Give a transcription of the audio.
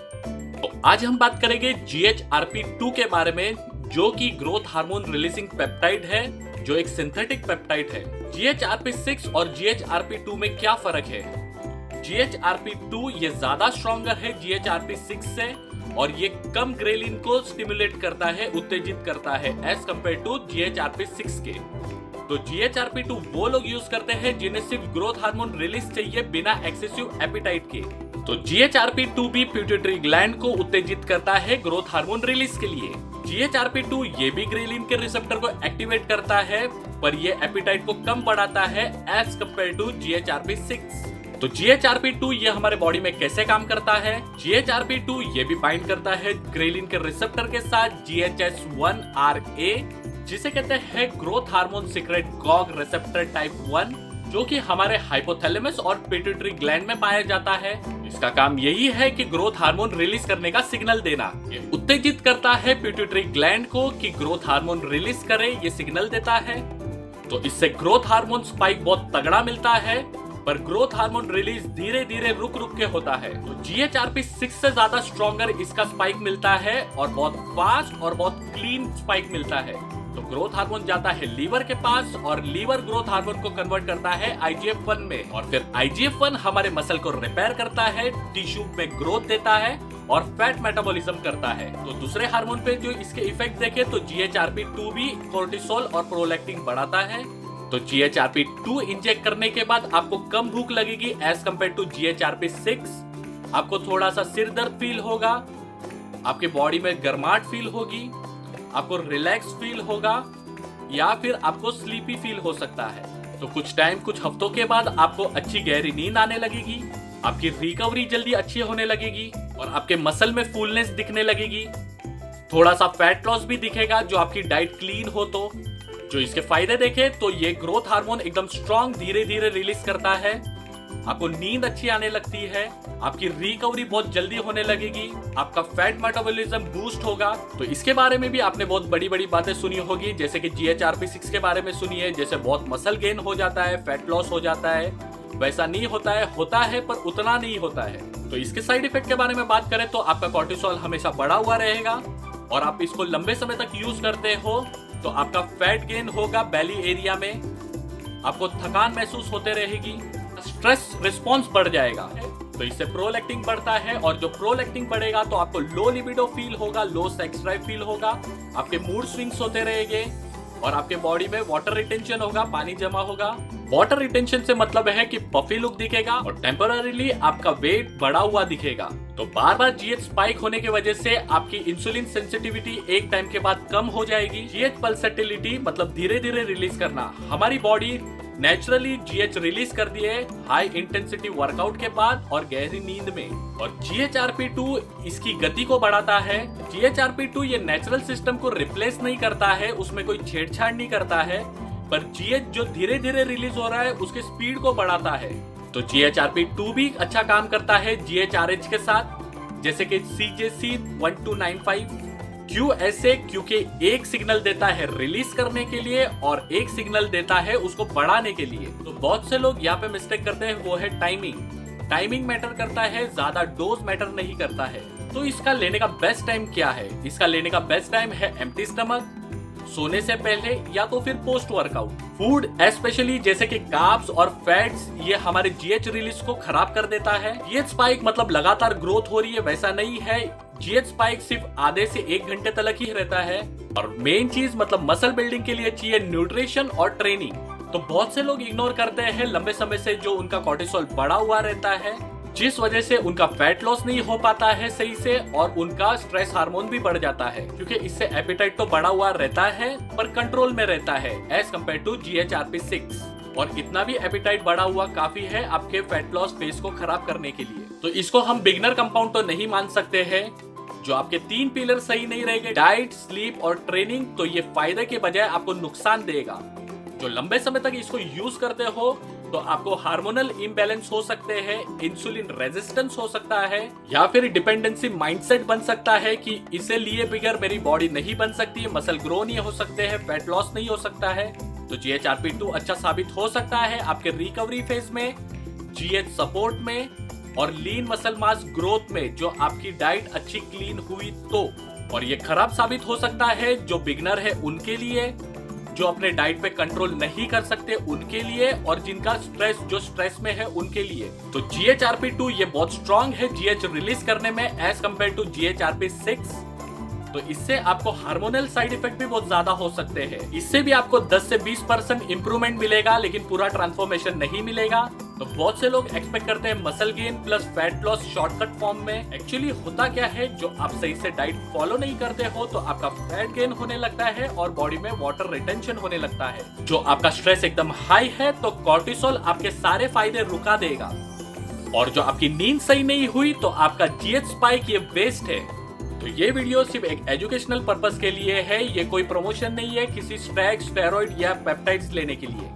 तो आज हम बात करेंगे GHRP2 के बारे में, जो कि ग्रोथ हार्मोन रिलीजिंग पेप्टाइड है, जो एक सिंथेटिक पेप्टाइड है। GHRP6 और GHRP2 में क्या फर्क है? GHRP2 ये ज्यादा स्ट्रॉन्गर है GHRP6 से, और ये कम ग्रेलिन को स्टिमुलेट करता है, उत्तेजित करता है एज कम्पेयर टू GHRP6 के। तो GHRP2 वो लोग यूज करते हैं जिन्हें सिर्फ ग्रोथ हार्मोन रिलीज चाहिए बिना एक्सेसिव एपिटाइट के। तो GHRP2 भी पिट्यूटरी ग्लैंड को उत्तेजित करता है ग्रोथ हार्मोन रिलीज के लिए। GHRP2 ये भी ग्रेलिन के रिसेप्टर को एक्टिवेट करता है, पर ये एपिटाइट को कम बढ़ाता है एज कम्पेयर टू GHRP6। तो GHRP2 ये हमारे बॉडी में कैसे काम करता है? GHRP2 ये भी बाइंड करता है ग्रेलिन के रिसेप्टर के साथ GHS1RA, जिसे कहते हैं growth hormone secrete Gogh receptor type 1, जो कि हमारे हाइपोथैलेमस और पिट्यूटरी ग्लैंड में पाया जाता है। इसका काम यही है कि ग्रोथ हार्मोन रिलीज करने का सिग्नल देना। ये उत्तेजित करता है पिट्यूटरी ग्लैंड को कि ग्रोथ हार्मोन रिलीज करे, ये सिग्नल देता है। तो इससे ग्रोथ हार्मोन स्पाइक बहुत तगड़ा मिलता है, पर ग्रोथ हार्मोन रिलीज धीरे धीरे रुक रुक के होता है। तो GHRP6 से ज्यादा स्ट्रॉन्गर इसका स्पाइक मिलता है, और बहुत फास्ट और बहुत क्लीन स्पाइक मिलता है। तो ग्रोथ हार्मोन जाता है लीवर के पास, और लीवर ग्रोथ हार्मोन को कन्वर्ट करता है IGF-1 में, और फिर IGF-1 हमारे मसल को रिपेयर करता है, टिश्यू में ग्रोथ देता है और फैट मेटाबॉलिज्म करता है। तो दूसरे हार्मोन पे जो इसके इफेक्ट देखे तो GHRP2 भी कोर्टिसोल और प्रोलैक्टिन बढ़ाता है। तो GHRP2 इंजेक्ट करने के बाद आपको कम भूख लगेगी एज कम्पेयर टू GHRP6। आपको थोड़ा सा सिर दर्द फील होगा, आपके बॉडी में गर्माहट फील होगी, आपको रिलैक्स फील होगा, या फिर आपको स्लीपी फील हो सकता है। तो कुछ टाइम, कुछ हफ्तों के बाद आपको अच्छी गहरी नींद आने लगेगी, आपकी रिकवरी जल्दी अच्छी होने लगेगी, और आपके मसल में फुलनेस दिखने लगेगी। थोड़ा सा फैट लॉस भी दिखेगा जो आपकी डाइट क्लीन हो तो। जो इसके फायदे देखे तो ये ग्रोथ हार्मोन एकदम स्ट्रॉन्ग धीरे धीरे रिलीज करता है, आपको नींद अच्छी आने लगती है, आपकी रिकवरी बहुत जल्दी होने लगेगी, आपका फैट मेटाबॉलिज्म बूस्ट होगा। तो इसके बारे में भी आपने बहुत बड़ी बड़ी बातें सुनी होगी, जैसे कि GHRP6 के बारे में सुनी है, जैसे बहुत मसल गेन हो जाता है, फैट लॉस हो जाता है। वैसा नहीं होता है पर उतना नहीं होता है। तो इसके साइड इफेक्ट के बारे में बात करें तो आपका कोर्टिसोल हमेशा बढ़ा हुआ रहेगा, और आप इसको लंबे समय तक यूज करते हो तो आपका फैट गेन होगा बेली एरिया में, आपको थकान महसूस होते रहेगी, स्ट्रेस रिस्पॉन्स बढ़ जाएगा। तो इससे प्रोलैक्टिन बढ़ता है, और जो प्रोलैक्टिन बढ़ेगा तो आपको लो लिबिडो फील होगा, लो सेक्स ड्राइव फील होगा, आपके मूड स्विंग्स होते रहेंगे, और आपके बॉडी में वाटर रिटेंशन होगा, पानी जमा होगा। वाटर रिटेंशन से मतलब है कि पफी लुक दिखेगा, और टेम्पररीली आपका वेट बढ़ा हुआ दिखेगा। तो बार बार GH स्पाइक होने की वजह से आपकी इंसुलिन सेंसिटिविटी एक टाइम के बाद कम हो जाएगी। GH पल्सेटिलिटी मतलब धीरे धीरे रिलीज करना, हमारी बॉडी नेचुरली GH रिलीज कर दिए हाई इंटेंसिटी वर्कआउट के बाद और गहरी नींद में। और GHRP2 इसकी गति को बढ़ाता है। GHRP2 ये नेचुरल सिस्टम को रिप्लेस नहीं करता है, उसमें कोई छेड़छाड़ नहीं करता है, पर GH जो धीरे धीरे रिलीज हो रहा है उसके स्पीड को बढ़ाता है। तो GHRP2 भी अच्छा काम करता है GHRH के साथ, जैसे कि CJC1295। क्यों ऐसे? क्योंकि एक सिग्नल देता है रिलीज करने के लिए और एक सिग्नल देता है उसको बढ़ाने के लिए। तो बहुत से लोग यहाँ पे मिस्टेक करते हैं, वो है टाइमिंग। टाइमिंग मैटर करता है, ज्यादा डोज मैटर नहीं करता है। तो इसका लेने का बेस्ट टाइम क्या है? इसका लेने का बेस्ट टाइम है एम्प्टी स्टमक, सोने से पहले, या तो फिर पोस्ट वर्कआउट। फूड स्पेशली जैसे कि कार्ब्स और फैट्स, ये हमारे GH रिलीज को खराब कर देता है। GH स्पाइक मतलब लगातार ग्रोथ हो रही है, वैसा नहीं है। GH स्पाइक सिर्फ आधे से 1 घंटे तक ही रहता है। और मेन चीज मतलब मसल बिल्डिंग के लिए चाहिए न्यूट्रिशन और ट्रेनिंग। तो बहुत से लोग इग्नोर करते हैं लंबे समय से जो उनका कोर्टिसोल बढ़ा हुआ रहता है, जिस वजह से उनका फैट लॉस नहीं हो पाता है सही से, और उनका स्ट्रेस हार्मोन भी बढ़ जाता है, क्योंकि इससे एपेटाइट तो बढ़ा हुआ रहता है पर कंट्रोल में रहता है एज कम्पेयर टू GHRP6। और इतना भी एपेटाइट बढ़ा हुआ काफी है आपके फैट लॉस फेस को खराब करने के लिए। तो इसको हम बिगनर कंपाउंड तो नहीं मान सकते हैं। जो आपके 3 पिलर सही नहीं रहेंगे, डाइट, स्लीप और ट्रेनिंग, तो ये फायदे के बजाय आपको नुकसान देगा। जो लंबे समय तक इसको यूज करते हो तो आपको हार्मोनल इम्बैलेंस हो सकते हैं, इंसुलिन रेजिस्टेंस हो सकता है, या फिर डिपेंडेंसी माइंडसेट बन सकता है कि इसे लिए बगैर मेरी बॉडी नहीं बन सकती, मसल ग्रो नहीं हो सकते हैं, फैट लॉस नहीं हो सकता है। तो GHRP2 अच्छा साबित हो सकता है आपके रिकवरी फेज में, GH सपोर्ट में और लीन मसल मास ग्रोथ में जो आपकी डाइट अच्छी क्लीन हुई तो। और ये खराब साबित हो सकता है जो बिगनर है उनके लिए, जो अपने डाइट पे कंट्रोल नहीं कर सकते उनके लिए, और जिनका स्ट्रेस में है उनके लिए। तो GHRP2 ये बहुत स्ट्रांग है GH रिलीज करने में एज कम्पेयर टू GHRP6। तो इससे आपको हार्मोनल साइड इफेक्ट भी बहुत ज्यादा हो सकते हैं। इससे भी आपको 10 से 20% इंप्रूवमेंट मिलेगा, लेकिन पूरा ट्रांसफॉर्मेशन नहीं मिलेगा। तो बहुत से लोग एक्सपेक्ट करते हैं muscle gain plus fat loss shortcut form में। एक्चुअली होता क्या है, जो आप सही से डाइट फॉलो नहीं करते हो तो आपका फैट गेन होने लगता है और बॉडी में वाटर रिटेंशन होने लगता है। जो आपका स्ट्रेस एकदम हाई है तो कॉर्टिसोल आपके सारे फायदे रुका देगा। और जो आपकी नींद सही नहीं हुई तो आपका GH स्पाइक ये वेस्ट है। तो ये वीडियो सिर्फ एक एजुकेशनल पर्पस के लिए है, ये कोई प्रमोशन नहीं है किसी स्टेरॉइड या पेप्टाइड्स लेने के लिए।